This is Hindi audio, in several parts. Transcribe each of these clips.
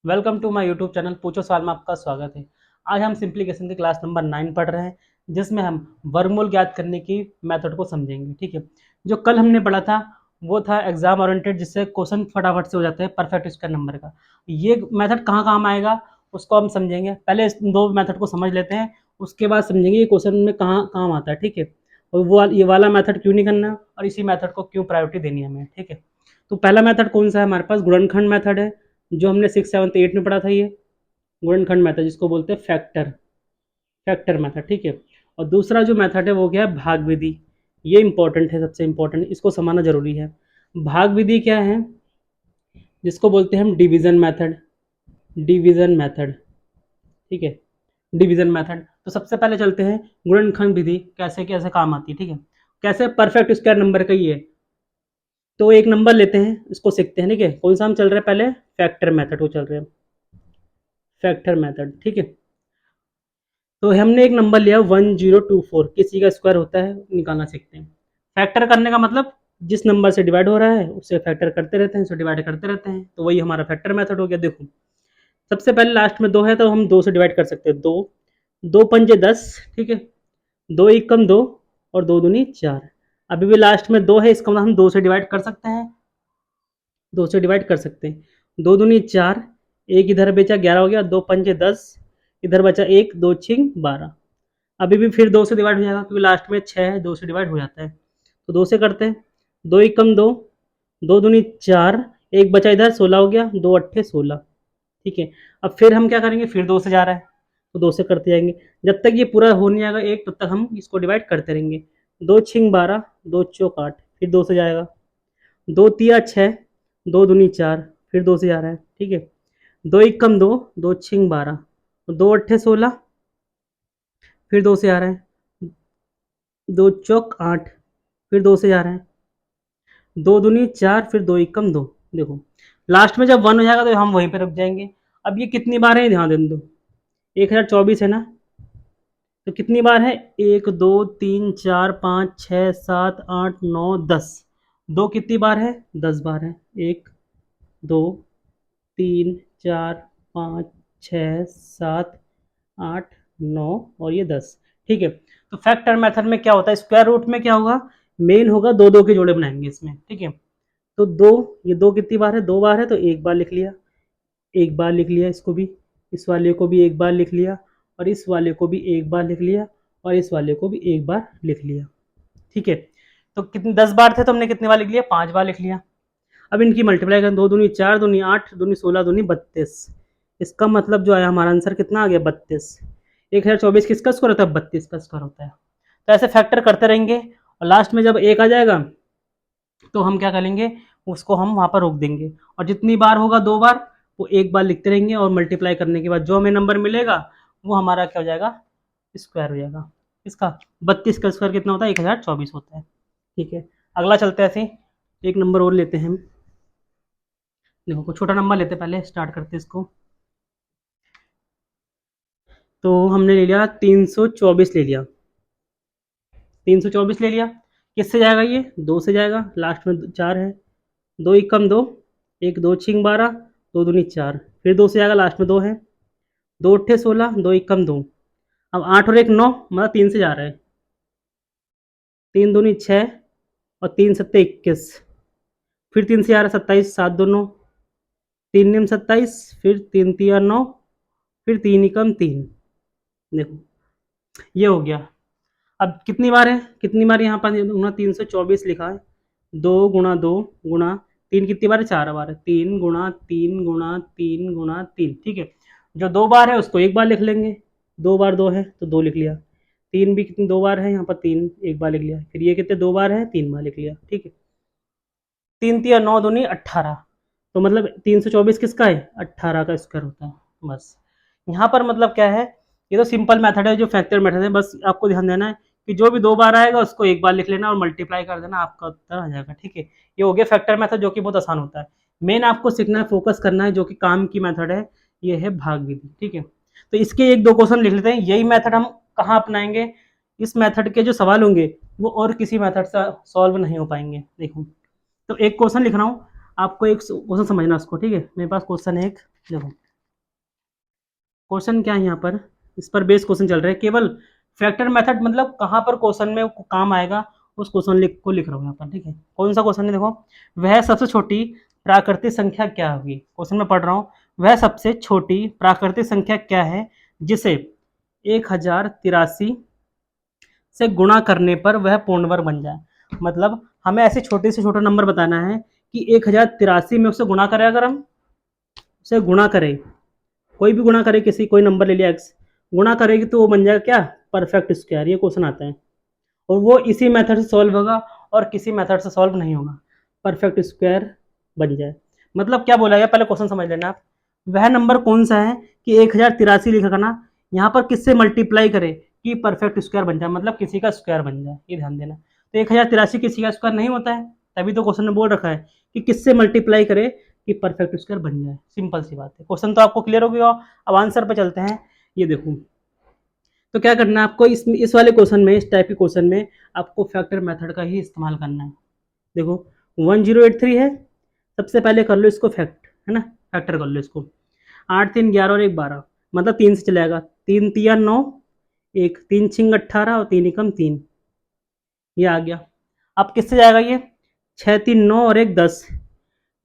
Welcome to my YouTube channel पूछो सवाल में आपका स्वागत है। आज हम सिंप्लीकेशन की क्लास नंबर 9 पढ़ रहे हैं, जिसमें हम वर्गमूल ज्ञात करने की मेथड को समझेंगे। ठीक है, जो कल हमने पढ़ा था वो था एग्जाम ओरिएंटेड, जिससे क्वेश्चन फटाफट से हो जाते हैं परफेक्ट स्क्वायर नंबर का। ये मेथड कहाँ काम आएगा उसको हम समझेंगे। पहले इस दो मेथड को समझ लेते हैं, उसके बाद समझेंगे ये क्वेश्चन में कहाँ काम आता है। ठीक है, और वो ये वाला मेथड क्यों नहीं करना और इसी मेथड को क्यों प्रायोरिटी देनी है हमें। ठीक है, तो पहला मेथड कौन सा है हमारे पास? गुणनखंड मेथड है, जो हमने 6, 7, 8 में पढ़ा था। ये गुणनखंड मेथड जिसको बोलते हैं फैक्टर फैक्टर मेथड। ठीक है, और दूसरा जो मेथड है वो क्या है? भाग विधि। ये इंपॉर्टेंट है, सबसे इंपॉर्टेंट, इसको समझना जरूरी है। भाग विधि क्या है? जिसको बोलते हैं हम डिवीजन मेथड। डिवीजन मेथड, ठीक है, डिवीजन मेथड। तो सबसे पहले चलते हैं गुणनखंड विधि कैसे कैसे काम आती है। ठीक है, कैसे परफेक्ट स्क्वायर नंबर का ये। तो एक नंबर लेते हैं, इसको सीखते हैं। ठीक है, कौन सा हम चल रहे हैं? पहले फैक्टर मेथड को चल रहे हैं, फैक्टर मेथड। ठीक है, तो हमने एक नंबर लिया 1024, किसी का स्क्वायर होता है निकालना सीखते हैं। फैक्टर करने का मतलब जिस नंबर से डिवाइड हो रहा है उससे फैक्टर करते रहते हैं, उसे डिवाइड करते रहते हैं, तो वही हमारा फैक्टर मेथड हो गया। देखो, सबसे पहले लास्ट में दो है तो हम दो से डिवाइड कर सकते हैं। दो दो पंजे 10, ठीक है, दो एक कम दो और दो दूनी 4। अभी भी लास्ट में दो है, इसका मतलब हम दो से डिवाइड कर सकते हैं, दो से डिवाइड कर सकते हैं। दो दूनी 4, एक इधर बेचा 11 हो गया, दो पंजे 10, इधर बचा एक, दो छिंग 12। अभी भी फिर दो से डिवाइड हो जाएगा क्योंकि लास्ट में 6 है, दो से डिवाइड हो जाता है, तो दो से करते हैं। दो एक कम दो, दो दूनी 4, एक बचा इधर 16 हो गया, दो अट्ठे 16। ठीक है, अब फिर हम क्या करेंगे? फिर दो से जा रहा है तो दो से करते जाएंगे, जब तक ये पूरा हो नहीं जाएगा एक, तब तक हम इसको डिवाइड करते रहेंगे। दो छिंग 12, दो चौक 8, फिर दो से जाएगा। दो तिया 6, दो दूनी 4, फिर दो से जा रहा है। ठीक है, दो एक कम दो, दो छिंग 12, दो अट्ठे 16, फिर दो से आ रहा है। दो चौक 8, फिर दो से जा रहे हैं। दो दूनी 4, फिर दो एकम दो। देखो, लास्ट में जब 1 हो जाएगा तो हम वहीं पे रुक जाएंगे। अब ये कितनी बार है ध्यान दे दो, 1024 है ना, तो कितनी बार है? एक दो तीन चार पाँच छः सात आठ नौ 10। दो कितनी बार है? 10 बार है। एक दो तीन चार पाँच छः सात आठ नौ और ये 10। ठीक है, तो फैक्टर मेथड में क्या होता है? स्क्वायर रूट में क्या होगा? मेन होगा, दो दो के जोड़े बनाएंगे इसमें। ठीक है, तो दो, ये दो कितनी बार है? 2 बार है, तो एक बार लिख लिया, एक बार लिख लिया इसको भी, इस वाले को भी एक बार लिख लिया, और इस वाले को भी एक बार लिख लिया, और इस वाले को भी एक बार लिख लिया। ठीक है, तो कितने 10 बार थे तो हमने कितने बार लिख लिया? 5 बार लिख लिया। अब इनकी मल्टीप्लाई करें, दो दूनी 4, दूनी 8, दूनी 16, दूनी 32। इसका मतलब जो आया हमारा आंसर कितना आ गया? 32। 1024 किसका स्क्वायर होता है? 32 का स्क्वायर होता है। तो ऐसे फैक्टर करते रहेंगे, और लास्ट में जब एक आ जाएगा तो हम क्या करेंगे? उसको हम वहाँ पर रोक देंगे, और जितनी बार होगा 2 बार, वो एक बार लिखते रहेंगे, और मल्टीप्लाई करने के बाद जो हमें नंबर मिलेगा वो हमारा क्या हो जाएगा? स्क्वायर हो जाएगा। इसका 32 का स्क्वायर कितना होता है? 1024 होता है। ठीक है, अगला चलते हैं ऐसे, एक नंबर और लेते हैं हम। देखो, कुछ छोटा नंबर लेते, पहले स्टार्ट करते इसको। तो हमने ले लिया 324 ले लिया, 324 ले लिया। किससे जाएगा? ये दो से जाएगा, लास्ट में 4 है। दो एक कम दो, एक दो छिंग 12, दो दूनी 4, फिर दो से जाएगा, लास्ट में दो है। दो अट्ठे 16, दो एक कम दो। अब 8 और एक 9, मतलब 3 से जा रहा है। तीन दूनी 6 और तीन सत्ते 21, फिर 3 से आ रहा है 27, 7 दो 9, तीन निम 27, फिर तीन तिया 9, फिर तीन एकम 3। देखो, ये हो गया। अब कितनी बार है? कितनी बार यहाँ पर 324 लिखा है? दो गुणा दो गुणा तीन, कितनी बार है? 4 बार है। 3 गुणा 3 गुणा 3 गुणा 3। ठीक है, जो 2 बार है उसको एक बार लिख लेंगे, 2 बार दो है तो दो लिख लिया। तीन भी कितनी 2 बार है? यहाँ पर तीन एक बार लिख लिया। फिर ये कितने 2 बार है? 3 बार लिख लिया। ठीक है, तीन तिया 9 दूनी 18, तो मतलब 324 किसका है? 18 का स्क्वायर होता है। बस यहाँ पर मतलब क्या है? ये तो सिंपल मेथड है, जो फैक्टर मेथड है। बस आपको ध्यान देना है कि जो भी 2 बार आएगा उसको एक बार लिख लेना और मल्टीप्लाई कर देना, आपका उत्तर आ जाएगा। ठीक है, ये हो गया फैक्टर मेथड, जो कि बहुत आसान होता है। मेन आपको सीखना है, फोकस करना है, जो कि काम की मेथड है, ये है भाग विधि। ठीक है, तो इसके एक दो क्वेश्चन लिख लेते हैं। यही मेथड हम कहाँ अपनाएंगे? इस मेथड के जो सवाल होंगे वो और किसी मेथड से सॉल्व नहीं हो पाएंगे। देखो, तो एक क्वेश्चन लिख रहा हूँ, आपको एक क्वेश्चन समझना उसको। ठीक है, मेरे पास क्वेश्चन है एक, देखो, क्वेश्चन क्या है यहाँ पर, इस पर बेस क्वेश्चन चल रहा है। केवल फैक्टर मेथड मतलब कहाँ पर क्वेश्चन में काम आएगा उस क्वेश्चन को लिख रहा हूँ यहाँ पर, ठीक है। कौन सा क्वेश्चन है, देखो, वह सबसे छोटी प्राकृतिक संख्या क्या होगी। क्वेश्चन में पढ़ रहा हूँ, वह सबसे छोटी प्राकृतिक संख्या क्या है जिसे 1083 से गुणा करने पर वह पूर्ण वर्ग बन जाए। मतलब हमें ऐसे छोटे से छोटा नंबर बताना है कि 1083 में उससे गुणा करें, अगर हम उसे गुणा करें, कोई भी गुणा करे, किसी कोई नंबर ले लिया एक्स, गुणा करेगी तो वो बन जाएगा क्या, परफेक्ट स्क्वायर। ये क्वेश्चन आता है और वो इसी मेथड से सॉल्व होगा और किसी मेथड से सॉल्व नहीं होगा, परफेक्ट स्क्वायर बन जाए। मतलब क्या बोला गया, पहले क्वेश्चन समझ लेना आप। वह नंबर कौन सा है कि 1083 लिखा करना, यहाँ पर किससे मल्टीप्लाई करे कि परफेक्ट स्क्वायर बन जाए, मतलब किसी का स्क्वायर बन जाए, ये ध्यान देना। तो 1083 किसी का स्क्वायर नहीं होता है, तभी तो क्वेश्चन ने बोल रखा है कि किससे मल्टीप्लाई करे कि परफेक्ट स्क्वायर बन जाए। सिंपल सी बात है, क्वेश्चन तो आपको क्लियर हो गया। अब आंसर पे चलते हैं। ये देखो, तो क्या करना है आपको, इस वाले क्वेश्चन में, इस टाइप के क्वेश्चन में आपको फैक्टर मेथड का ही इस्तेमाल करना है। देखो 1083 है, सबसे पहले कर लो इसको फैक्ट, है ना, फैक्टर कर लो इसको। 8 3 11 और 1 12, मतलब 3 से चलेगा। 3 तिया 9, एक 3 छिंग 18 और 3 एकम 3, ये आ गया। अब किससे जाएगा ये, 6 3 9 और 1 10,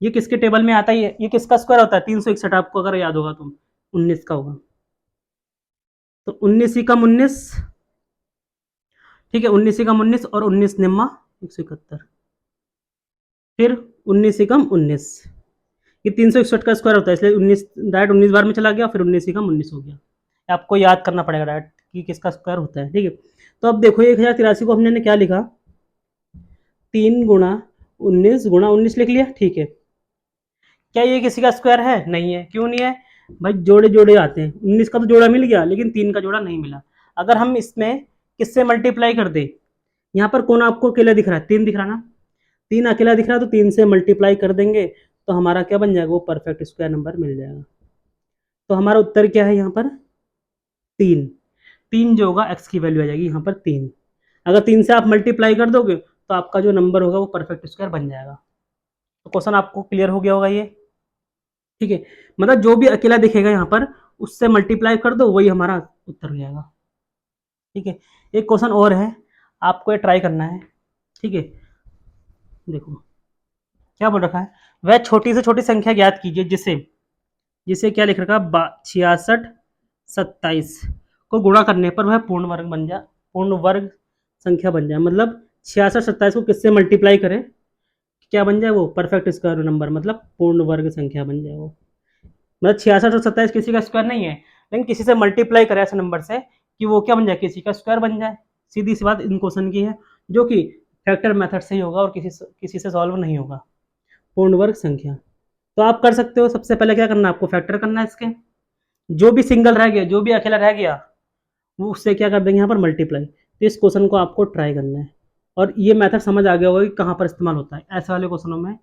ये किसके टेबल में आता है, ये किसका स्क्वायर होता है, 361, आपको अगर याद होगा तो 19 का होगा। तो 19 ही कम 19, ठीक है, 19 ही कम 19 और 19 निम्मा 171, फिर 19 ही कम 19, ये 361 का स्क्वायर होता है, इसलिए 19 डायरेक्ट 19 बार में चला गया, फिर 19 ही कम 19 हो गया। आपको याद करना पड़ेगा डायरेक्ट कि किसका स्क्वायर होता है, ठीक है। तो अब देखो 1083 को हमने क्या लिखा, 3 गुणा 19 गुणा 19 लिख लिया, ठीक है। क्या ये किसी का स्क्वायर है, नहीं है। क्यों नहीं है भाई, जोड़े जोड़े आते हैं, 19 का तो जोड़ा मिल गया लेकिन 3 का जोड़ा नहीं मिला। अगर हम इसमें किससे मल्टीप्लाई कर दे, यहाँ पर कौन आपको अकेला दिख रहा है, 3 दिख रहा ना, 3 अकेला दिख रहा है, तो 3 से मल्टीप्लाई कर देंगे तो हमारा क्या बन जाएगा, वो परफेक्ट स्क्वायर नंबर मिल जाएगा। तो हमारा उत्तर क्या है यहाँ पर, 3। 3 जो होगा एक्स की वैल्यू आ जाएगी यहाँ पर 3। अगर 3 से आप मल्टीप्लाई कर दोगे तो आपका जो नंबर होगा वो परफेक्ट स्क्वायर बन जाएगा। तो क्वेश्चन आपको क्लियर हो गया होगा ये, ठीक है। मतलब जो भी अकेला दिखेगा यहाँ पर उससे मल्टीप्लाई कर दो, वही हमारा उत्तर हो जाएगा, ठीक है। एक क्वेश्चन और है, आपको ये ट्राई करना है, ठीक है। देखो क्या बोल रखा है, वह छोटी से छोटी संख्या ज्ञात कीजिए जिसे, जिसे क्या लिख रखा है, 66 27 को गुणा करने पर वह पूर्ण वर्ग बन जाए, पूर्ण वर्ग संख्या बन जाए। मतलब 66 27 को किससे मल्टीप्लाई करें, क्या बन जाए वो, परफेक्ट स्क्वायर नंबर, मतलब पूर्ण वर्ग संख्या बन जाए वो। मतलब 66 और 27 किसी का स्क्वायर नहीं है, लेकिन किसी से मल्टीप्लाई करे ऐसे नंबर से कि वो क्या बन जाए, किसी का स्क्वायर बन जाए। सीधी सी बात इन क्वेश्चन की है, जो कि फैक्टर मेथड से ही होगा और किसी से सॉल्व नहीं होगा, पूर्ण वर्ग संख्या। तो आप कर सकते हो, सबसे पहले क्या करना है आपको, फैक्टर करना है इसके, जो भी सिंगल रह गया, जो भी अकेला रह गया, वो उससे क्या कर देंगे यहाँ पर मल्टीप्लाई। तो इस क्वेश्चन को आपको ट्राई करना है और ये मेथड समझ आ गया होगा कि कहाँ पर इस्तेमाल होता है। ऐसे वाले क्वेश्चनों में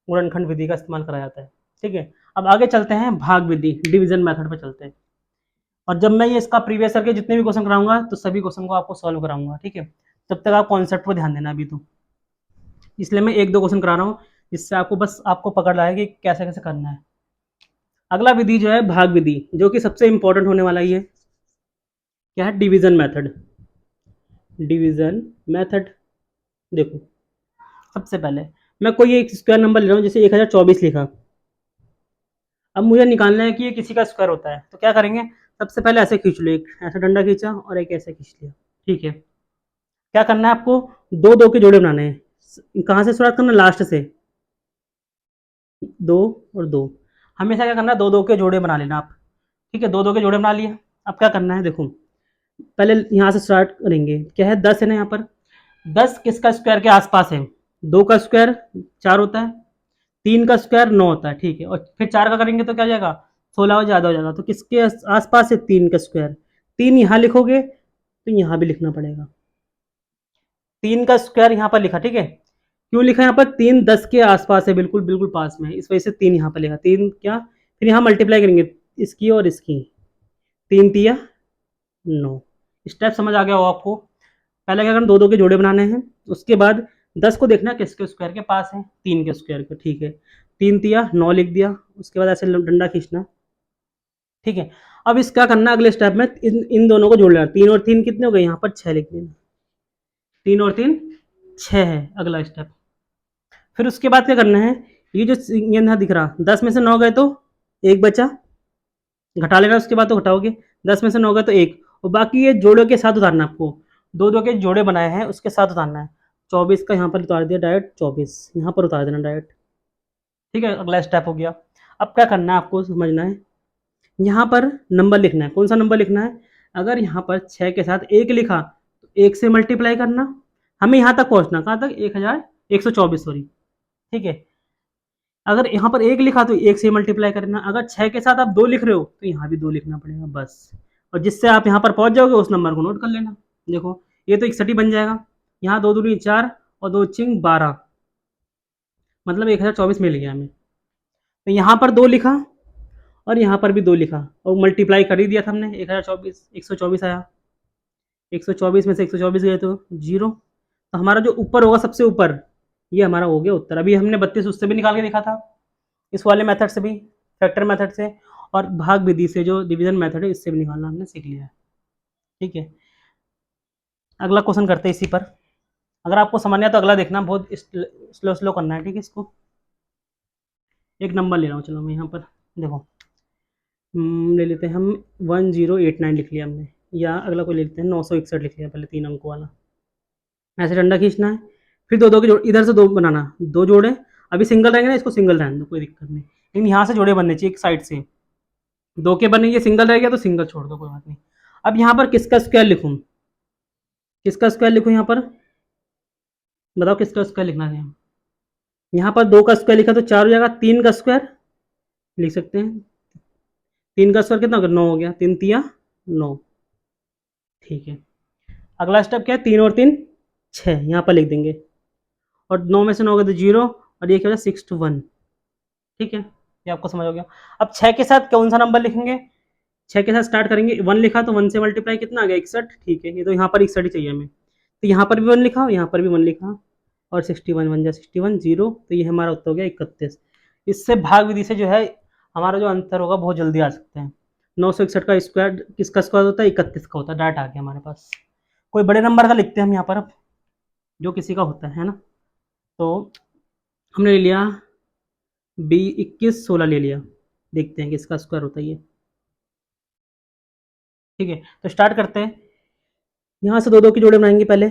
गुणनखंड विधि का इस्तेमाल करा जाता है, ठीक है। अब आगे चलते हैं, भाग विधि, डिवीजन मेथड पे चलते हैं। और जब मैं ये इसका प्रीवियस करके जितने भी क्वेश्चन कराऊंगा तो सभी क्वेश्चन को आपको सॉल्व कराऊंगा, ठीक है। तब तक आप कॉन्सेप्ट पर ध्यान देना अभी तो, इसलिए मैं 1 2 क्वेश्चन करा रहा हूँ जिससे आपको बस आपको पकड़ लाए कि कैसे कैसे करना है। अगला विधि जो है भाग विधि, जो कि सबसे इंपॉर्टेंट होने वाला ही है, क्या है, डिवीजन मेथड। डिवीजन मेथड, देखो सबसे पहले मैं कोई एक स्क्वायर नंबर ले रहा हूँ, जैसे 1024 लिखा। अब मुझे निकालना है कि ये किसी का स्क्वायर होता है, तो क्या करेंगे, सबसे पहले ऐसे खींच लो, एक ऐसा डंडा खींचा और एक ऐसे खींच लिया, ठीक है। क्या करना है आपको, दो दो के जोड़े बनाने हैं। कहाँ से शुरुआत करना, लास्ट से, 2 और 2, हमेशा क्या करना है, दो दो के जोड़े बना लेना आप, ठीक है। दो दो के जोड़े बना लिए। अब क्या करना है, देखो पहले यहाँ से स्टार्ट करेंगे, क्या है, 10 है ना यहाँ पर, 10 किसका स्क्वायर के आसपास है, 2 का स्क्वायर 4 होता है, 3 का स्क्वायर 9 होता है, ठीक है। और फिर 4 का करेंगे तो क्या हो जाएगा, 16 हो, ज़्यादा हो जाएगा। तो किसके आसपास है, 3 का स्क्वायर। 3 यहाँ लिखोगे तो यहाँ भी लिखना पड़ेगा, 3 का स्क्वायर यहाँ पर लिखा, ठीक है। क्यों लिखा यहाँ पर, 3 10 के आसपास है, बिल्कुल बिल्कुल पास में है, इस वजह से 3 यहाँ पर लिखा। 3 क्या, फिर यहाँ मल्टीप्लाई करेंगे इसकी और इसकी, 3 तिया 9। स्टेप समझ आ गया हो आपको। पहले क्या करना, दो दो के जोड़े बनाने हैं, उसके बाद 10 को देखना किसके स्क्वायर के पास है, 3 के स्क्वायर के, ठीक है। 3 तिया 9 लिख दिया, उसके बाद ऐसे डंडा खींचना, ठीक है। अब इस क्या करना है, अगले स्टेप में इन दोनों को जोड़ लेना। 3 और 3 कितने हो गए, यहाँ पर 6 लिख देना। 3 और 3 6 है अगला स्टेप। फिर उसके बाद क्या करना है, ये जो ये यहाँ दिख रहा 10 में से 9 गए तो एक बचा, घटा लेना, उसके बाद तो घटाओगे। 10 में से 9 गए तो एक, और बाकी ये जोड़ों के साथ उतारना आपको। दो दो के जोड़े बनाए हैं उसके साथ उतारना है। 24 का यहाँ पर उतार दिया डायरेक्ट, 24 यहाँ पर उतार देना डायरेक्ट। ठीक है, अगला स्टेप हो गया। अब क्या करना है आपको समझना है, यहाँ पर नंबर लिखना है। कौन सा नंबर लिखना है, अगर यहाँ पर 6 के साथ एक लिखा तो एक से मल्टीप्लाई करना, हमें यहाँ तक पहुँचना, कहाँ तक, 1124, सॉरी। ठीक है, अगर यहाँ पर एक लिखा तो एक से मल्टीप्लाई करना, अगर 6 के साथ आप 2 लिख रहे हो तो यहाँ भी 2 लिखना पड़ेगा बस। और जिससे आप यहाँ पर पहुँच जाओगे उस नंबर को नोट कर लेना। देखो ये तो 61 बन जाएगा, यहाँ 2 दूनी 4 और 2 चिंग 12, मतलब 1024 मिल गया हमें। तो यहाँ पर 2 लिखा और यहाँ पर भी 2 लिखा और मल्टीप्लाई कर ही दिया था हमने, 1024 124 आया। 124 में से 124 गए तो 0, तो हमारा जो ऊपर होगा सबसे ऊपर, ये हमारा हो गया उत्तर। अभी हमने 32 उससे भी निकाल के देखा था, इस वाले मेथड से भी, फैक्टर मेथड से, और भाग विधि से जो डिवीजन मेथड है इससे भी निकालना हमने सीख लिया है। ठीक है, अगला क्वेश्चन करते हैं इसी पर। अगर आपको समझ नहीं आया तो अगला देखना, बहुत स्लो स्लो करना है। ठीक है, इसको एक नंबर ले रहा हूँ, चलो मैं यहाँ पर देखो ले लेते हैं हम 1089 लिख लिया हमने, या अगला कोई ले लेते हैं 961 लिख लिया पहले, 3 अंकों वाला। ऐसे डंडा खींचना है, फिर दो दो के जोड़, इधर से 2 बनाना, 2 जोड़े, अभी सिंगल रहेंगे ना, इसको सिंगल रहने दो, कोई दिक्कत नहीं, लेकिन यहाँ से जोड़े बनने चाहिए एक साइड से। 2 के बने, ये सिंगल रह गया तो सिंगल छोड़ दो, कोई बात नहीं। अब यहाँ पर किसका स्क्वायर लिखूँ, किसका स्क्वायर लिखूँ यहाँ पर, बताओ किसका स्क्वायर लिखना है। यहाँ पर 2 का स्क्वायर लिखा तो 4 हो जाएगा, 3 का स्क्वायर लिख सकते हैं। 3 का स्क्वायर कितना होगा, 9 हो गया, 3 तिया 9। ठीक है, अगला स्टेप क्या है, 3 और 3 6, यहाँ पर लिख देंगे, और 9 में से 9 गए तो 0, और ये क्या हो 6 to 1। ठीक है, ये आपको समझ हो गया। अब 6 के साथ कौन सा नंबर लिखेंगे, 6 के साथ स्टार्ट करेंगे, 1 लिखा तो 1 से मल्टीप्लाई कितना आ गया, 61। ठीक है, ये तो यहाँ पर 61 ही चाहिए हमें, तो यहाँ पर भी 1 लिखा और यहाँ पर भी 1 लिखा, और 61 1 जा 61 0, तो ये हमारा उत्तर हो गया 31। इससे भाग विधि से जो है हमारा जो आंसर होगा बहुत जल्दी आ सकते हैं। 961 का स्क्वायर किसका स्क्वायर होता है, 31 का होता है, डायरेक्ट आ गया हमारे पास। कोई बड़े नंबर का लिखते हैं हम यहाँ पर, अब जो किसी का होता है ना। तो हमने ले लिया 21 16 ले लिया, देखते हैं किसका स्क्वायर होता है ये। ठीक है, तो स्टार्ट करते हैं, यहाँ से 2 2 की जोड़े बनाएंगे पहले।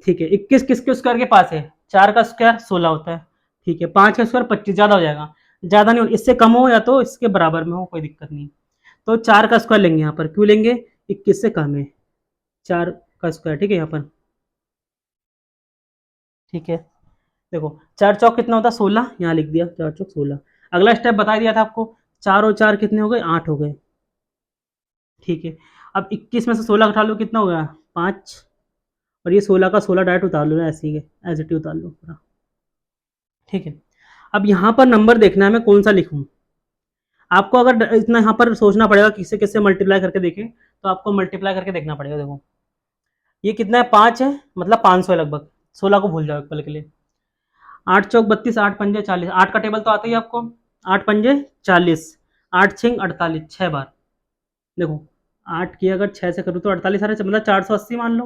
ठीक है, 21 किसके स्क्वायर के पास है, 4 का स्क्वायर 16 होता है। ठीक है, 5 का स्क्वायर 25, ज़्यादा हो जाएगा, ज़्यादा नहीं हो, इससे कम हो या तो इसके बराबर में हो, कोई दिक्कत नहीं। तो 4 का स्क्वायर लेंगे यहाँ पर, क्यों लेंगे, 21 से कम है 4 का स्क्वायर। ठीक है, यहाँ पर ठीक है, देखो 4 चौक कितना होता है 16, यहाँ लिख दिया 4 चौक 16। अगला स्टेप बता दिया था आपको, 4 और 4 कितने हो गए, 8 हो गए। ठीक है, अब 21 में से 16 घटा लो, कितना हो गया 5, और ये 16 का 16 डायरेक्ट उतार लो ना, ऐसे ही एज इट उतार लो पूरा। ठीक है, अब यहाँ पर नंबर देखना है मैं कौन सा लिखूँ। आपको अगर इतना यहाँ पर सोचना पड़ेगा किससे किससे मल्टीप्लाई करके देखें, तो आपको मल्टीप्लाई करके देखना पड़ेगा। देखो ये कितना है, 5 है, मतलब 500 है लगभग। 16 को भूल जाओ एक पल के लिए। 8 चौक 32, 8 पंजे 40, 8 का टेबल तो आता ही है आपको, 8 पंजे 40, 8 छिंग 48, 6 बार। देखो 8 की अगर 6 से करूँ तो 48 आ रहा है, मतलब 480 मान लो।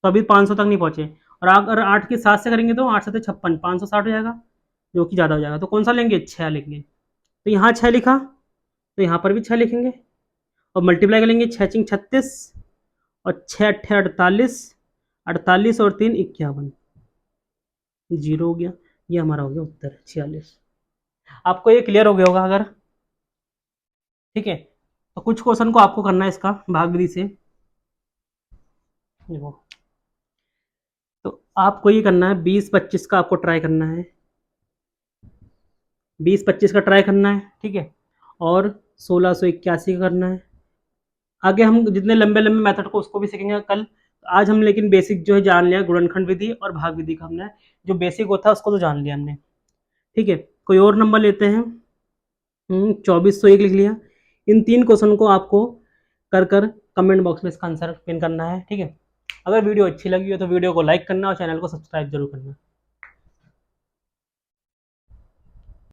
तो अभी 500 तक नहीं पहुंचे, और अगर 8 की 7 से करेंगे तो 8 से 56, 560 हो जाएगा, जो कि ज़्यादा हो जाएगा। तो कौन सा लेंगे, 6 लेंगे। तो यहाँ 6 लिखा, तो यहाँ पर भी 6 लिखेंगे, और मल्टीप्लाई करेंगे, 6 चिंग 36, और 6 अट्ठे 48, 48 और 3 51, 0 हो गया। ये हमारा हो गया उत्तर 46। आपको ये क्लियर हो गया होगा अगर, ठीक है। तो कुछ क्वेश्चन को आपको करना है इसका भाग विधि से, देखो तो आपको ये करना है 20-25 का आपको ट्राई करना है, 20-25 का ट्राई करना है। ठीक है, और 1681 का करना है। आगे हम जितने लंबे लंबे मेथड को उसको भी सीखेंगे कल। आज हम लेकिन बेसिक जो है जान लिया, गुणनखंड विधि और भाग विधि का हमने जो बेसिक होता है उसको तो जान लिया हमने। ठीक है, कोई और नंबर लेते हैं। 2401 लिख लिया। इन 3 क्वेश्चन को आपको कर कर कमेंट बॉक्स में इसका आंसर पिन करना है। ठीक है, अगर वीडियो अच्छी लगी हो तो वीडियो को लाइक करना और चैनल को सब्सक्राइब जरूर करना।